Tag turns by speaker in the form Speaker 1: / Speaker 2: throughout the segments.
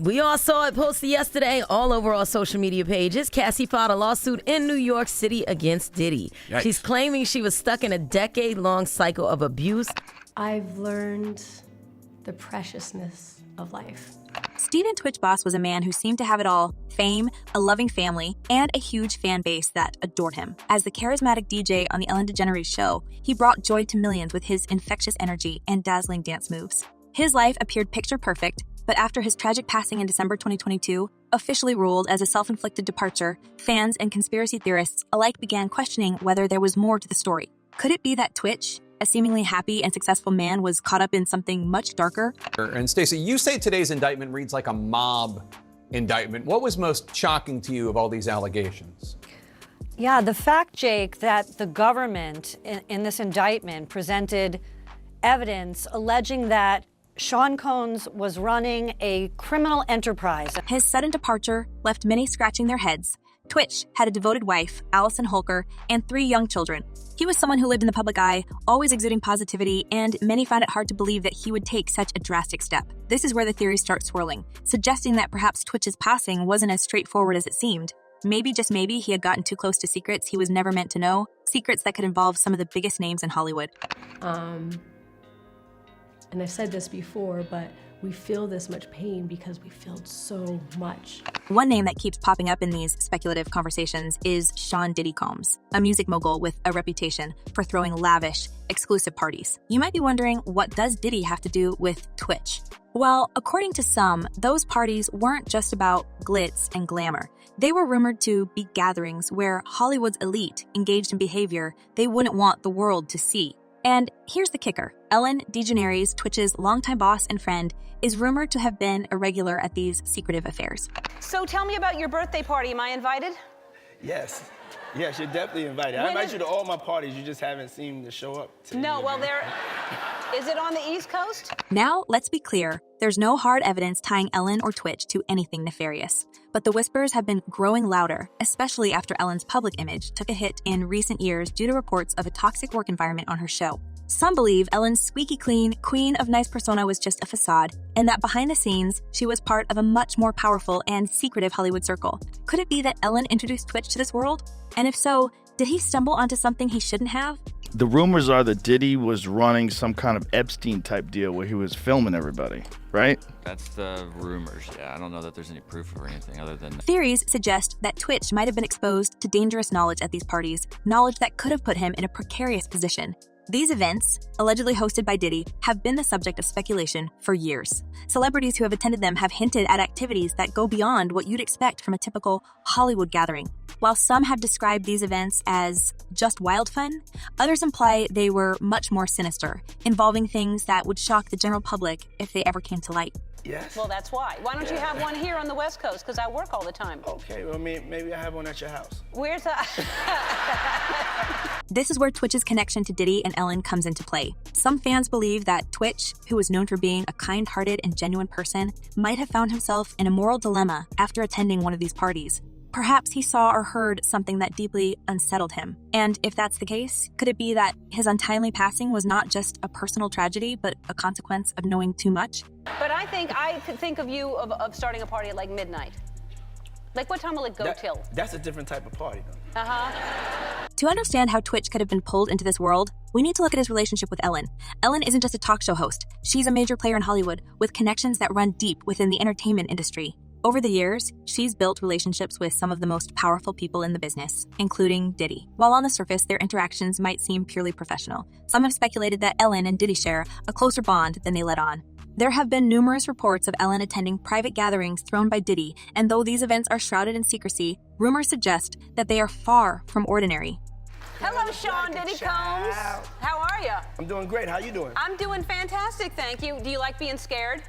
Speaker 1: We all saw it posted yesterday all over our social media pages. Cassie filed a lawsuit in New York City against Diddy.
Speaker 2: Yikes.
Speaker 1: She's claiming she was stuck in a decade-long cycle of abuse.
Speaker 3: I've learned the preciousness of life.
Speaker 4: Steven Twitch Boss was a man who seemed to have it all: fame, a loving family, and a huge fan base that adored him. As the charismatic DJ on the Ellen DeGeneres Show, he brought joy to millions with his infectious energy and dazzling dance moves. His life appeared picture perfect, but after his tragic passing in December 2022, officially ruled as a self-inflicted departure, fans and conspiracy theorists alike began questioning whether there was more to the story. Could it be that Twitch, a seemingly happy and successful man, was caught up in something much darker?
Speaker 2: And Stacey, you say today's indictment reads like a mob indictment. What was most shocking to you of all these allegations?
Speaker 5: Yeah, the fact, Jake, that the government in this indictment presented evidence alleging that Sean Combs was running a criminal enterprise.
Speaker 4: His sudden departure left many scratching their heads. Twitch had a devoted wife, Allison Holker, and 3 young children. He was someone who lived in the public eye, always exuding positivity, and many found it hard to believe that he would take such a drastic step. This is where the theories start swirling, suggesting that perhaps Twitch's passing wasn't as straightforward as it seemed. Maybe, just maybe, he had gotten too close to secrets he was never meant to know, secrets that could involve some of the biggest names in Hollywood.
Speaker 3: And I've said this before, but we feel this much pain because we feel so much.
Speaker 4: One name that keeps popping up in these speculative conversations is Sean Diddy Combs, a music mogul with a reputation for throwing lavish, exclusive parties. You might be wondering, what does Diddy have to do with Twitch? Well, according to some, those parties weren't just about glitz and glamour. They were rumored to be gatherings where Hollywood's elite engaged in behavior they wouldn't want the world to see. And here's the kicker. Ellen DeGeneres, Twitch's longtime boss and friend, is rumored to have been a regular at these secretive affairs.
Speaker 6: So tell me about your birthday party. Am I invited?
Speaker 7: Yes. Yes, you're definitely invited. I invite you to all my parties. You just haven't seemed to show up to
Speaker 6: No, well, is it on the East Coast?
Speaker 4: Now, let's be clear. There's no hard evidence tying Ellen or Twitch to anything nefarious. But the whispers have been growing louder, especially after Ellen's public image took a hit in recent years due to reports of a toxic work environment on her show. Some believe Ellen's squeaky clean, queen of nice persona was just a facade, and that behind the scenes, she was part of a much more powerful and secretive Hollywood circle. Could it be that Ellen introduced Twitch to this world? And if so, did he stumble onto something he shouldn't have?
Speaker 8: The rumors are that Diddy was running some kind of Epstein-type deal where he was filming everybody, right?
Speaker 9: That's the rumors, yeah. I don't know that there's any proof or anything other than...
Speaker 4: Theories suggest that Twitch might have been exposed to dangerous knowledge at these parties, knowledge that could have put him in a precarious position. These events, allegedly hosted by Diddy, have been the subject of speculation for years. Celebrities who have attended them have hinted at activities that go beyond what you'd expect from a typical Hollywood gathering. While some have described these events as just wild fun, others imply they were much more sinister, involving things that would shock the general public if they ever came to light.
Speaker 7: Yes.
Speaker 6: Well, that's why. Why don't you have one here on the West Coast? Because I work all the time.
Speaker 7: Okay, well, maybe I have one at your house.
Speaker 6: Where's that?
Speaker 4: This is where Twitch's connection to Diddy and Ellen comes into play. Some fans believe that Twitch, who was known for being a kind-hearted and genuine person, might have found himself in a moral dilemma after attending one of these parties. Perhaps he saw or heard something that deeply unsettled him. And if that's the case, could it be that his untimely passing was not just a personal tragedy, but a consequence of knowing too much?
Speaker 6: But I could think of you of starting a party at like midnight. Like, what time will it go till?
Speaker 7: That's a different type of party, though.
Speaker 4: To understand how Twitch could have been pulled into this world, we need to look at his relationship with Ellen. Ellen isn't just a talk show host. She's a major player in Hollywood with connections that run deep within the entertainment industry. Over the years, she's built relationships with some of the most powerful people in the business, including Diddy. While on the surface, their interactions might seem purely professional. Some have speculated that Ellen and Diddy share a closer bond than they let on. There have been numerous reports of Ellen attending private gatherings thrown by Diddy, and though these events are shrouded in secrecy, rumors suggest that they are far from ordinary.
Speaker 6: Hello, Sean Diddy Combs. How are you?
Speaker 7: I'm doing great. How you doing?
Speaker 6: I'm doing fantastic, thank you. Do you like being scared?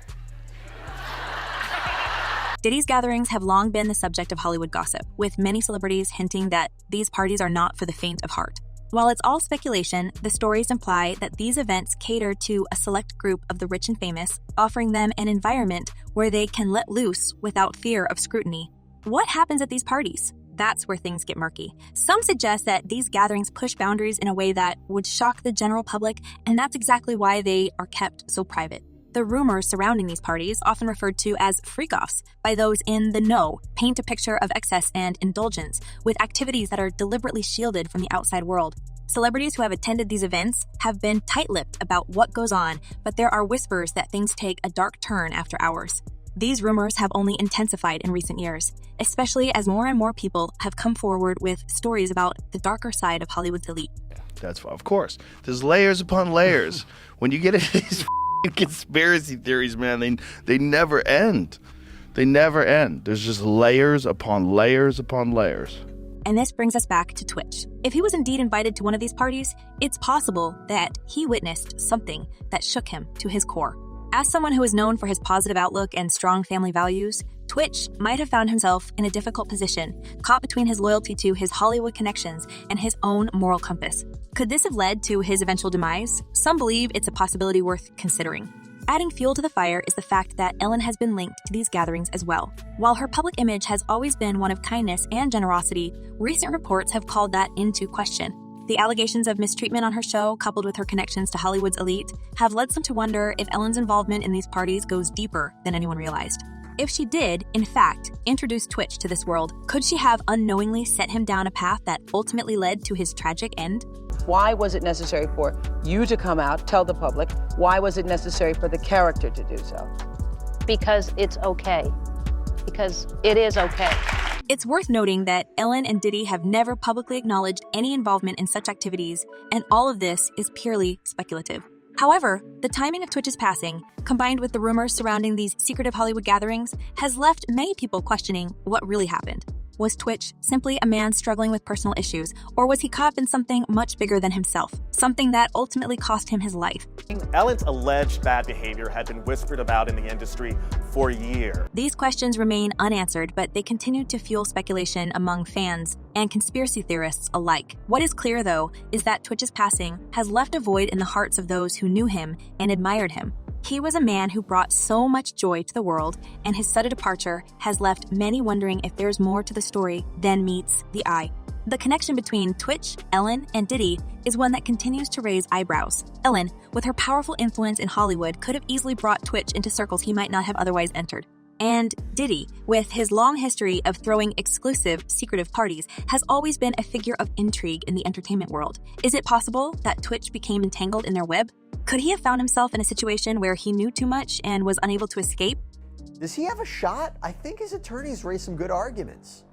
Speaker 4: Diddy's gatherings have long been the subject of Hollywood gossip, with many celebrities hinting that these parties are not for the faint of heart. While it's all speculation, the stories imply that these events cater to a select group of the rich and famous, offering them an environment where they can let loose without fear of scrutiny. What happens at these parties? That's where things get murky. Some suggest that these gatherings push boundaries in a way that would shock the general public, and that's exactly why they are kept so private. The rumors surrounding these parties, often referred to as freak-offs by those in the know, paint a picture of excess and indulgence, with activities that are deliberately shielded from the outside world. Celebrities who have attended these events have been tight-lipped about what goes on, but there are whispers that things take a dark turn after hours. These rumors have only intensified in recent years, especially as more and more people have come forward with stories about the darker side of Hollywood's elite.
Speaker 8: That's of course. There's layers upon layers. When you get into these conspiracy theories, man, they never end. They never end. There's just layers upon layers upon layers.
Speaker 4: And this brings us back to Twitch. If he was indeed invited to one of these parties, it's possible that he witnessed something that shook him to his core. As someone who is known for his positive outlook and strong family values, Twitch might have found himself in a difficult position, caught between his loyalty to his Hollywood connections and his own moral compass. Could this have led to his eventual demise? Some believe it's a possibility worth considering. Adding fuel to the fire is the fact that Ellen has been linked to these gatherings as well. While her public image has always been one of kindness and generosity, recent reports have called that into question. The allegations of mistreatment on her show, coupled with her connections to Hollywood's elite, have led some to wonder if Ellen's involvement in these parties goes deeper than anyone realized. If she did, in fact, introduce Twitch to this world, could she have unknowingly set him down a path that ultimately led to his tragic end?
Speaker 6: Why was it necessary for you to come out, tell the public? Why was it necessary for the character to do so? Because it's okay. Because it is okay.
Speaker 4: It's worth noting that Ellen and Diddy have never publicly acknowledged any involvement in such activities, and all of this is purely speculative. However, the timing of Twitch's passing, combined with the rumors surrounding these secretive Hollywood gatherings, has left many people questioning what really happened. Was Twitch simply a man struggling with personal issues, or was he caught up in something much bigger than himself, something that ultimately cost him his life?
Speaker 10: Ellen's alleged bad behavior had been whispered about in the industry for years.
Speaker 4: These questions remain unanswered, but they continue to fuel speculation among fans and conspiracy theorists alike. What is clear, though, is that Twitch's passing has left a void in the hearts of those who knew him and admired him. He was a man who brought so much joy to the world, and his sudden departure has left many wondering if there's more to the story than meets the eye. The connection between Twitch, Ellen, and Diddy is one that continues to raise eyebrows. Ellen, with her powerful influence in Hollywood, could have easily brought Twitch into circles he might not have otherwise entered. And Diddy, with his long history of throwing exclusive, secretive parties, has always been a figure of intrigue in the entertainment world. Is it possible that Twitch became entangled in their web? Could he have found himself in a situation where he knew too much and was unable to escape?
Speaker 11: Does he have a shot? I think his attorneys raised some good arguments.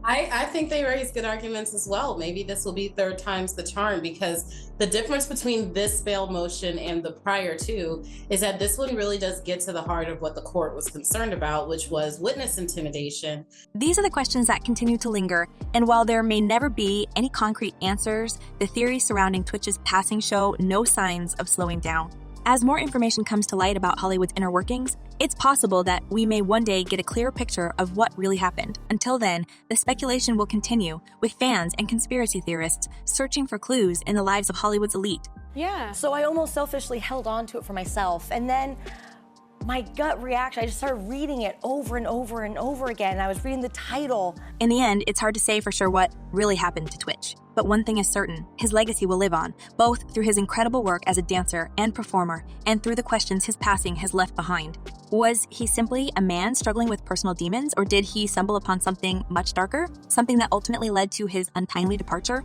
Speaker 12: I think they raised good arguments as well. Maybe this will be third time's the charm, because the difference between this bail motion and the prior two is that this one really does get to the heart of what the court was concerned about, which was witness intimidation.
Speaker 4: These are the questions that continue to linger, and while there may never be any concrete answers, the theories surrounding Twitch's passing show no signs of slowing down. As more information comes to light about Hollywood's inner workings, it's possible that we may one day get a clearer picture of what really happened. Until then, the speculation will continue, with fans and conspiracy theorists searching for clues in the lives of Hollywood's elite.
Speaker 13: Yeah. So I almost selfishly held on to it for myself, and then my gut reaction, I just started reading it over and over and over again. I was reading the title.
Speaker 4: In the end, it's hard to say for sure what really happened to Twitch. But one thing is certain, his legacy will live on, both through his incredible work as a dancer and performer, and through the questions his passing has left behind. Was he simply a man struggling with personal demons, or did he stumble upon something much darker? Something that ultimately led to his untimely departure?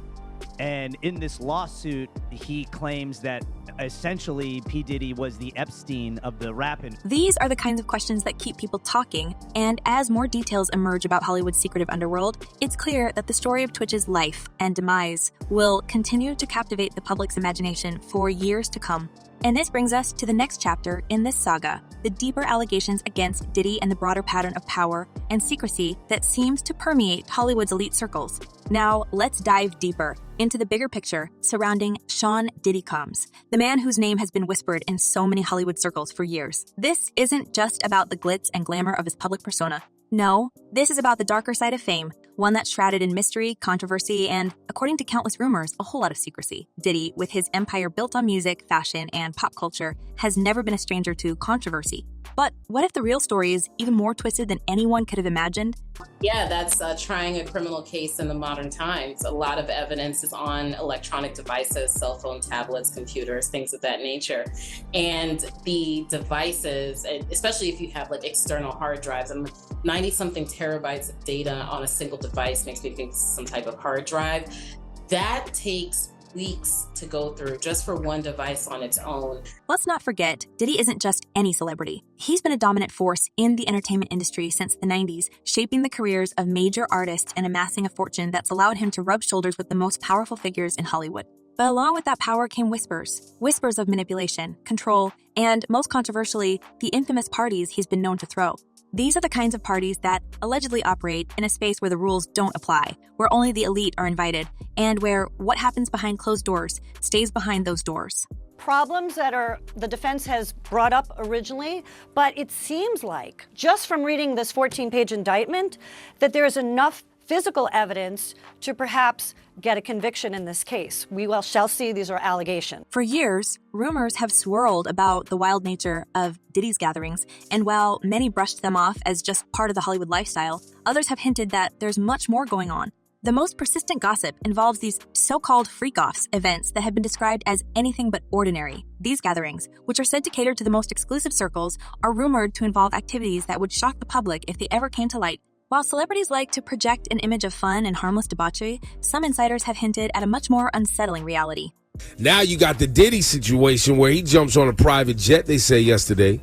Speaker 14: And in this lawsuit, he claims that essentially P. Diddy was the Epstein of the rap industry.
Speaker 4: These are the kinds of questions that keep people talking, and as more details emerge about Hollywood's secretive underworld, it's clear that the story of Twitch's life and demise will continue to captivate the public's imagination for years to come. And this brings us to the next chapter in this saga, the deeper allegations against Diddy and the broader pattern of power and secrecy that seems to permeate Hollywood's elite circles. Now, let's dive deeper into the bigger picture surrounding Sean Diddy Combs, the man whose name has been whispered in so many Hollywood circles for years. This isn't just about the glitz and glamour of his public persona. No, this is about the darker side of fame, one that's shrouded in mystery, controversy, and, according to countless rumors, a whole lot of secrecy. Diddy, with his empire built on music, fashion, and pop culture, has never been a stranger to controversy. But what if the real story is even more twisted than anyone could have imagined?
Speaker 12: Yeah, that's trying a criminal case in the modern times. A lot of evidence is on electronic devices, cell phone, tablets, computers, things of that nature. And the devices, especially if you have like external hard drives, 90-something terabytes of data on a single device makes me think some type of hard drive. That takes weeks to go through just for one device on its own.
Speaker 4: Let's not forget, Diddy isn't just any celebrity. He's been a dominant force in the entertainment industry since the 90s, shaping the careers of major artists and amassing a fortune that's allowed him to rub shoulders with the most powerful figures in Hollywood. But along with that power came whispers of manipulation, control, and most controversially, the infamous parties he's been known to throw. These are the kinds of parties that allegedly operate in a space where the rules don't apply, where only the elite are invited, and where what happens behind closed doors stays behind those doors.
Speaker 5: Problems that the defense has brought up originally, but it seems like, just from reading this 14-page indictment, that there is enough physical evidence to perhaps get a conviction in this case. We shall see. These are allegations.
Speaker 4: For years, rumors have swirled about the wild nature of Diddy's gatherings, and while many brushed them off as just part of the Hollywood lifestyle, others have hinted that there's much more going on. The most persistent gossip involves these so-called freak-offs events that have been described as anything but ordinary. These gatherings, which are said to cater to the most exclusive circles, are rumored to involve activities that would shock the public if they ever came to light. While celebrities like to project an image of fun and harmless debauchery, some insiders have hinted at a much more unsettling reality.
Speaker 15: Now you got the Diddy situation where he jumps on a private jet, they say yesterday,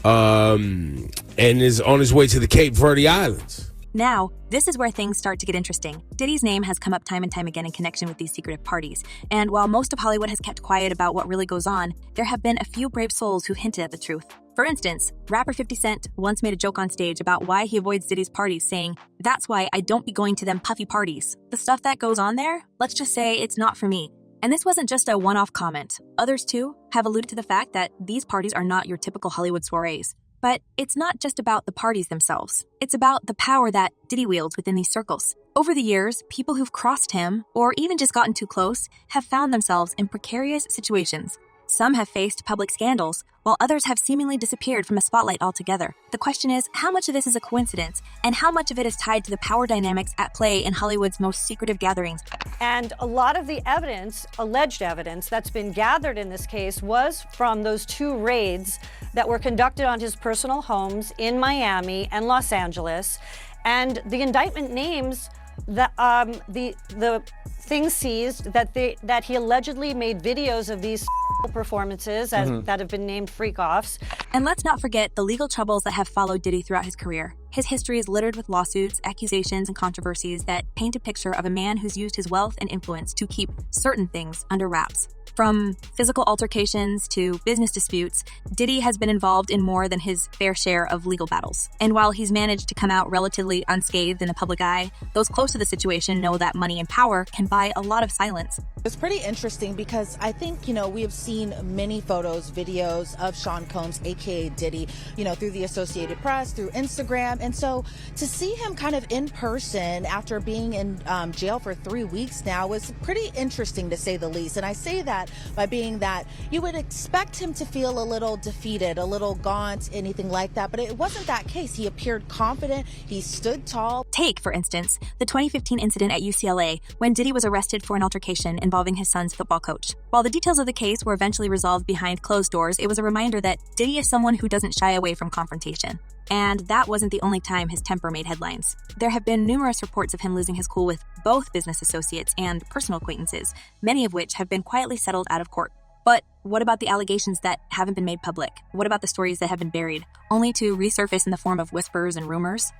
Speaker 15: and is on his way to the Cape Verde Islands.
Speaker 4: Now, this is where things start to get interesting. Diddy's name has come up time and time again in connection with these secretive parties. And while most of Hollywood has kept quiet about what really goes on, there have been a few brave souls who hinted at the truth. For instance, rapper 50 Cent once made a joke on stage about why he avoids Diddy's parties, saying, "That's why I don't be going to them puffy parties. The stuff that goes on there, let's just say it's not for me." And this wasn't just a one-off comment. Others, too, have alluded to the fact that these parties are not your typical Hollywood soirees. But it's not just about the parties themselves. It's about the power that Diddy wields within these circles. Over the years, people who've crossed him, or even just gotten too close, have found themselves in precarious situations. Some have faced public scandals, while others have seemingly disappeared from a spotlight altogether. The question is, how much of this is a coincidence, and how much of it is tied to the power dynamics at play in Hollywood's most secretive gatherings?
Speaker 5: And a lot of the evidence, alleged evidence, that's been gathered in this case was from those two raids that were conducted on his personal homes in Miami and Los Angeles. And the indictment names the things seized that he allegedly made videos of these performances that have been named freak-offs.
Speaker 4: And let's not forget the legal troubles that have followed Diddy throughout his career. His history is littered with lawsuits, accusations, and controversies that paint a picture of a man who's used his wealth and influence to keep certain things under wraps. From physical altercations to business disputes, Diddy has been involved in more than his fair share of legal battles. And while he's managed to come out relatively unscathed in the public eye, those close to the situation know that money and power can buy a lot of silence.
Speaker 16: It's pretty interesting because I think, we have seen many photos, videos of Sean Combs, aka Diddy, through the Associated Press, through Instagram. And so to see him kind of in person after being in jail for 3 weeks now was pretty interesting, to say the least. And I say that by being that you would expect him to feel a little defeated, a little gaunt, anything like that. But it wasn't that case. He appeared confident. He stood tall.
Speaker 4: Take, for instance, the 2015 incident at UCLA when Diddy was arrested for an altercation involving his son's football coach. While the details of the case were eventually resolved behind closed doors, it was a reminder that Diddy is someone who doesn't shy away from confrontation. And that wasn't the only time his temper made headlines. There have been numerous reports of him losing his cool with both business associates and personal acquaintances, many of which have been quietly settled out of court. But what about the allegations that haven't been made public? What about the stories that have been buried, only to resurface in the form of whispers and rumors?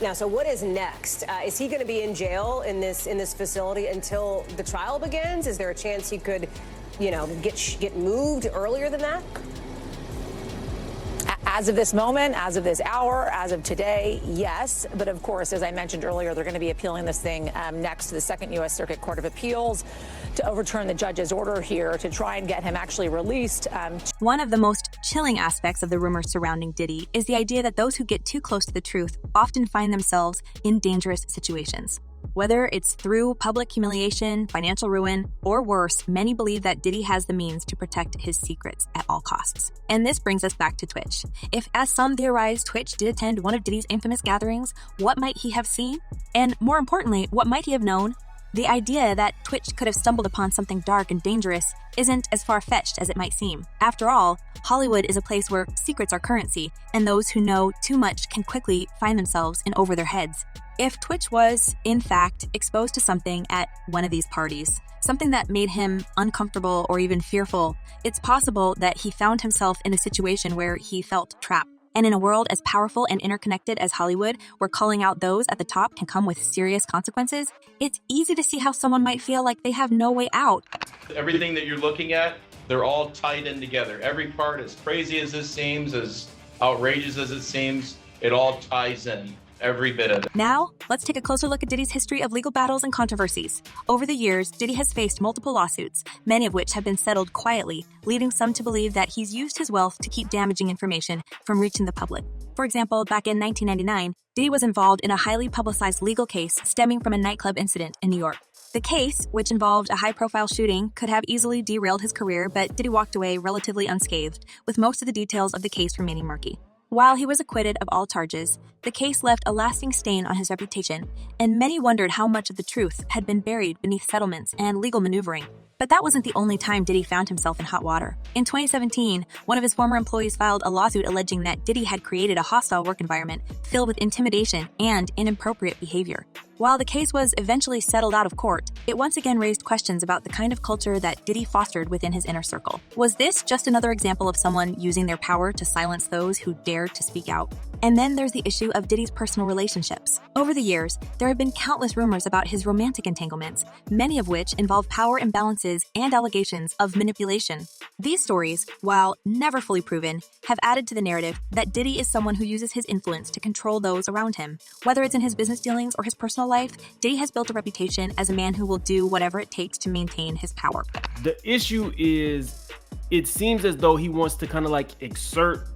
Speaker 17: Now, so what is next? Is he going to be in jail in this facility until the trial begins? Is there a chance he could, get moved earlier than that?
Speaker 18: As of this moment, as of this hour, as of today, yes. But of course, as I mentioned earlier, they're going to be appealing this thing next to the Second U.S. Circuit Court of Appeals to overturn the judge's order here to try and get him actually released.
Speaker 4: One of the most chilling aspects of the rumors surrounding Diddy is the idea that those who get too close to the truth often find themselves in dangerous situations. Whether it's through public humiliation, financial ruin, or worse, many believe that Diddy has the means to protect his secrets at all costs. And this brings us back to Twitch. If, as some theorize, Twitch did attend one of Diddy's infamous gatherings, what might he have seen? And more importantly, what might he have known? The idea that Twitch could have stumbled upon something dark and dangerous isn't as far-fetched as it might seem. After all, Hollywood is a place where secrets are currency, and those who know too much can quickly find themselves in over their heads. If Twitch was, in fact, exposed to something at one of these parties, something that made him uncomfortable or even fearful, it's possible that he found himself in a situation where he felt trapped. And in a world as powerful and interconnected as Hollywood, where calling out those at the top can come with serious consequences, it's easy to see how someone might feel like they have no way out.
Speaker 19: Everything that you're looking at, they're all tied in together. Every part, as crazy as this seems, as outrageous as it seems, it all ties in. Every bit of it.
Speaker 4: Now, let's take a closer look at Diddy's history of legal battles and controversies. Over the years, Diddy has faced multiple lawsuits, many of which have been settled quietly, leading some to believe that he's used his wealth to keep damaging information from reaching the public. For example, back in 1999, Diddy was involved in a highly publicized legal case stemming from a nightclub incident in New York. The case, which involved a high-profile shooting, could have easily derailed his career, but Diddy walked away relatively unscathed, with most of the details of the case remaining murky. While he was acquitted of all charges, the case left a lasting stain on his reputation, and many wondered how much of the truth had been buried beneath settlements and legal maneuvering. But that wasn't the only time Diddy found himself in hot water. In 2017, one of his former employees filed a lawsuit alleging that Diddy had created a hostile work environment filled with intimidation and inappropriate behavior. While the case was eventually settled out of court, it once again raised questions about the kind of culture that Diddy fostered within his inner circle. Was this just another example of someone using their power to silence those who dared to speak out? And then there's the issue of Diddy's personal relationships. Over the years, there have been countless rumors about his romantic entanglements, many of which involve power imbalances and allegations of manipulation. These stories, while never fully proven, have added to the narrative that Diddy is someone who uses his influence to control those around him. Whether it's in his business dealings or his personal life, Diddy has built a reputation as a man who will do whatever it takes to maintain his power.
Speaker 20: The issue is, it seems as though he wants to kind of like exert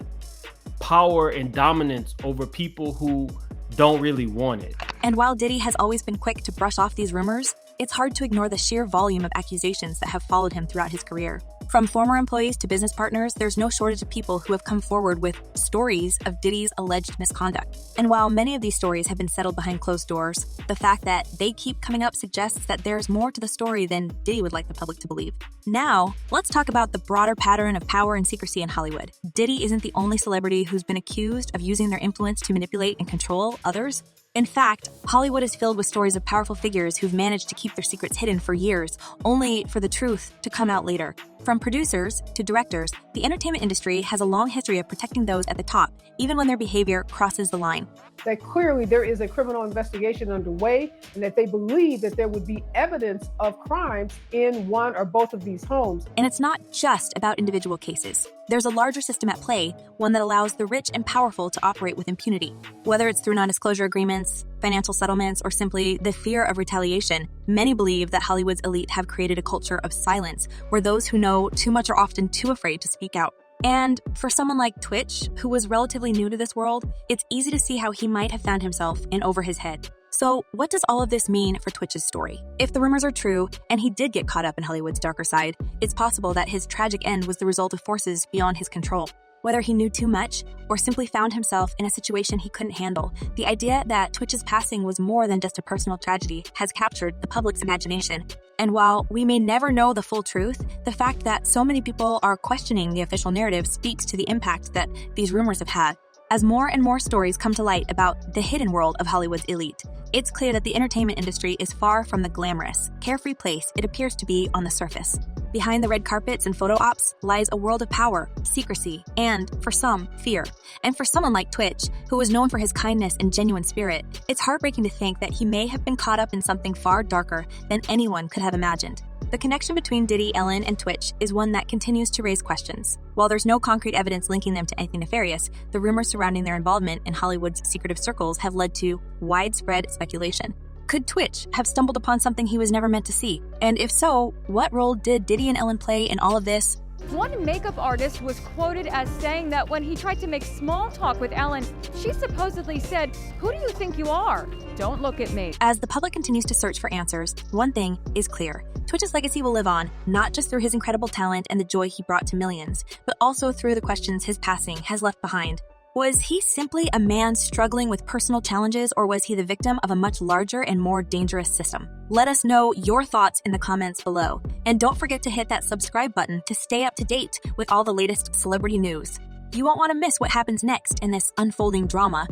Speaker 20: power and dominance over people who don't really want it.
Speaker 4: And while Diddy has always been quick to brush off these rumors, it's hard to ignore the sheer volume of accusations that have followed him throughout his career. From former employees to business partners, there's no shortage of people who have come forward with stories of Diddy's alleged misconduct. And while many of these stories have been settled behind closed doors, the fact that they keep coming up suggests that there's more to the story than Diddy would like the public to believe. Now, let's talk about the broader pattern of power and secrecy in Hollywood. Diddy isn't the only celebrity who's been accused of using their influence to manipulate and control others. In fact, Hollywood is filled with stories of powerful figures who've managed to keep their secrets hidden for years, only for the truth to come out later. From producers to directors, the entertainment industry has a long history of protecting those at the top, even when their behavior crosses the line.
Speaker 21: That clearly there is a criminal investigation underway, and that they believe that there would be evidence of crimes in one or both of these homes.
Speaker 4: And it's not just about individual cases. There's a larger system at play, one that allows the rich and powerful to operate with impunity. Whether it's through non-disclosure agreements, financial settlements, or simply the fear of retaliation, many believe that Hollywood's elite have created a culture of silence, where those who know too much are often too afraid to speak out. And for someone like Twitch, who was relatively new to this world, it's easy to see how he might have found himself in over his head. So what does all of this mean for Twitch's story? If the rumors are true, and he did get caught up in Hollywood's darker side, it's possible that his tragic end was the result of forces beyond his control. Whether he knew too much or simply found himself in a situation he couldn't handle, the idea that Twitch's passing was more than just a personal tragedy has captured the public's imagination. And while we may never know the full truth, the fact that so many people are questioning the official narrative speaks to the impact that these rumors have had. As more and more stories come to light about the hidden world of Hollywood's elite, it's clear that the entertainment industry is far from the glamorous, carefree place it appears to be on the surface. Behind the red carpets and photo ops lies a world of power, secrecy, and, for some, fear. And for someone like Twitch, who was known for his kindness and genuine spirit, it's heartbreaking to think that he may have been caught up in something far darker than anyone could have imagined. The connection between Diddy, Ellen, and Twitch is one that continues to raise questions. While there's no concrete evidence linking them to anything nefarious, the rumors surrounding their involvement in Hollywood's secretive circles have led to widespread speculation. Could Twitch have stumbled upon something he was never meant to see? And if so, what role did Diddy and Ellen play in all of this?
Speaker 1: One makeup artist was quoted as saying that when he tried to make small talk with Ellen, she supposedly said, "Who do you think you are? Don't look at me."
Speaker 4: As the public continues to search for answers, one thing is clear. Twitch's legacy will live on, not just through his incredible talent and the joy he brought to millions, but also through the questions his passing has left behind. Was he simply a man struggling with personal challenges, or was he the victim of a much larger and more dangerous system? Let us know your thoughts in the comments below. And don't forget to hit that subscribe button to stay up to date with all the latest celebrity news. You won't want to miss what happens next in this unfolding drama.